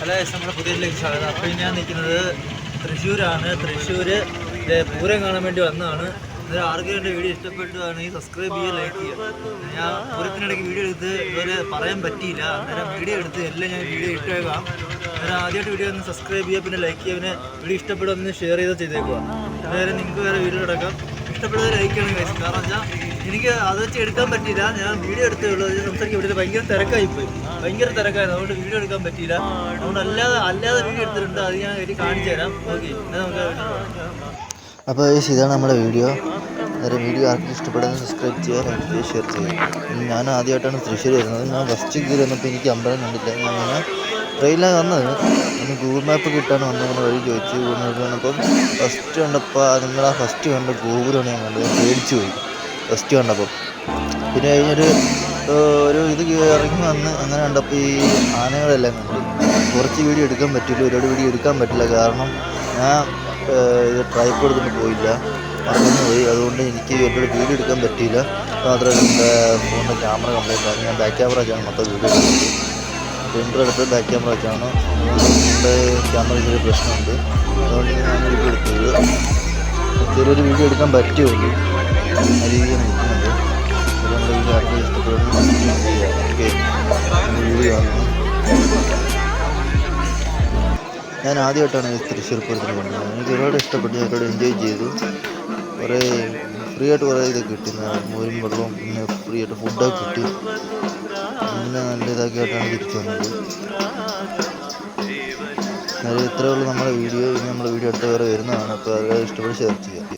Hello, നമ്മുടെ പുതിയതിലേക്ക് സ്വാഗതം. അപ്പോൾ ഞാൻ നിൽക്കുന്നത് തൃശ്ശൂരാണ്. തൃശ്ശൂർ പൂരം കാണാൻ വേണ്ടി വന്നതാണ്. ഇത് ആർക്കും എൻ്റെ വീഡിയോ ഇഷ്ടപ്പെട്ടുകയാണെങ്കിൽ സബ്സ്ക്രൈബ് ചെയ്യുക, ലൈക്ക് ചെയ്യുക. ഞാൻ പൂരത്തിനിടയ്ക്ക് വീഡിയോ എടുത്ത് ഇതുപോലെ പറയാൻ പറ്റിയില്ല, അന്നേരം വീഡിയോ എടുത്ത് എല്ലാം ഞാൻ വീഡിയോ ഇട്ടേക്കാം. അന്നേരം ആദ്യമായിട്ട് വീഡിയോ ഒന്ന് സബ്സ്ക്രൈബ് ചെയ്യുക, പിന്നെ ലൈക്ക് ചെയ്യുക, പിന്നെ വീഡിയോ ഇഷ്ടപ്പെടുമെന്ന് ഷെയർ ചെയ്തേക്കുക. അന്നേരം നിങ്ങൾക്ക് വേറെ വീഡിയോ എടുക്കാം. ഇഷ്ടപ്പെട്ടത് ലൈക്ക് ചെയ്യണം ഗൈസ്. കാരണം വെച്ചാൽ എനിക്ക് അത് വെച്ച് എടുക്കാൻ പറ്റിയില്ല, ഞാൻ വീഡിയോ എടുത്തേ ഉള്ളൂ. സംസാരിക്കാൻ പറ്റില്ല, ഭയങ്കര തിരക്കായിപ്പോയി, ഭയങ്കര തിരക്കായിരുന്നു. അതുകൊണ്ട് വീഡിയോ എടുക്കാൻ പറ്റിയില്ല. അതുകൊണ്ട് അല്ലാതെ വീഡിയോ എടുത്തിട്ടുണ്ട്, അത് ഞാൻ കാണിച്ചു തരാം. ഓക്കെ, അപ്പോൾ ഇതാണ് നമ്മുടെ വീഡിയോ. വീഡിയോ ആർക്കും ഇഷ്ടപ്പെടുന്നത് സബ്സ്ക്രൈബ് ചെയ്യുക, ലൈക്ക് ചെയ്യുക, ഷെയർ ചെയ്യുക. ഞാൻ ആദ്യമായിട്ടാണ് തൃശ്ശൂർ വരുന്നത്. ഞാൻ ഫസ്റ്റ് കയറി വന്നപ്പോൾ എനിക്ക് അമ്പലം കണ്ടില്ല. ഞാൻ ട്രെയിനിലാണ് വന്നത്. ഒന്ന് ഗൂഗിൾ മാപ്പ് കിട്ടാണ് വന്നതിന് വഴി ചോദിച്ചു. ഗൂഗിൾ മാപ്പ് കണ്ടപ്പം ഫസ്റ്റ് കണ്ടപ്പോൾ നിങ്ങളാ ഫസ്റ്റ് കണ്ട ഗോപുരമാണ് ഞാൻ കണ്ടത്. പേടിച്ചു പോയി ഫസ്റ്റ് കണ്ടപ്പം. പിന്നെ കഴിഞ്ഞൊരു ഇത് ഇറങ്ങി വന്ന് അങ്ങനെ കണ്ടപ്പോൾ ഈ ആനകളെല്ലാം കണ്ടു. കുറച്ച് വീഡിയോ എടുക്കാൻ പറ്റില്ല, ഒരുപാട് വീഡിയോ എടുക്കാൻ പറ്റില്ല. കാരണം ഞാൻ ഇത് ട്രൈപ്പോഡ് എടുത്തിട്ട് പോയില്ല, മറന്നു പോയി. അതുകൊണ്ട് എനിക്ക് ഒരുപാട് വീഡിയോ എടുക്കാൻ പറ്റിയില്ല. മാത്രമല്ല എൻ്റെ ഫോണിൻ്റെ ക്യാമറ കംപ്ലൈൻ്റ് ആണ്. ഞാൻ ബാക്ക് ക്യാമറ വെച്ചാണ് മൊത്തം വീഡിയോ എടുക്കുന്നത്. പ്രിൻ്റർ എടുത്ത് ബാക്ക് ക്യാമറ വെച്ചാണ്. അതുകൊണ്ട് ക്യാമറ ചെറിയ പ്രശ്നമുണ്ട്. അതുകൊണ്ട് ഞാൻ വീഡിയോ എടുത്തത് ചെറിയൊരു വീഡിയോ എടുക്കാൻ പറ്റുള്ളൂ. ആ രീതിയാണ് നിൽക്കുന്നത്. അതുകൊണ്ട് വീഡിയോ ആർക്കും ഇഷ്ടപ്പെടുന്നു വീഡിയോ ആണ്. ഞാൻ ആദ്യമായിട്ടാണ് തൃശ്ശൂർ പൂരത്തിന് കൊണ്ടുവന്നത്. എനിക്ക് ഒരുപാട് ഇഷ്ടപ്പെട്ടു, ഒരുപാട് എൻജോയ് ചെയ്തു. കുറേ ഫ്രീ ആയിട്ട് കുറേ ഇതൊക്കെ കിട്ടി, മോരും വെള്ളവും, പിന്നെ ഫ്രീ ആയിട്ട് ഫുഡൊക്കെ കിട്ടി. അങ്ങനെ നല്ല ഇതാക്കിയിട്ടാണ് തിരിച്ചു വന്നത്. ഇത്രയേ ഉള്ളൂ നമ്മുടെ വീഡിയോ. ഇനി നമ്മുടെ വീഡിയോ അടുത്ത വേറെ വരുന്നതാണ്. അപ്പോൾ അത് ഇഷ്ടപ്പെട്ട് ഷെയർ ചെയ്യുക.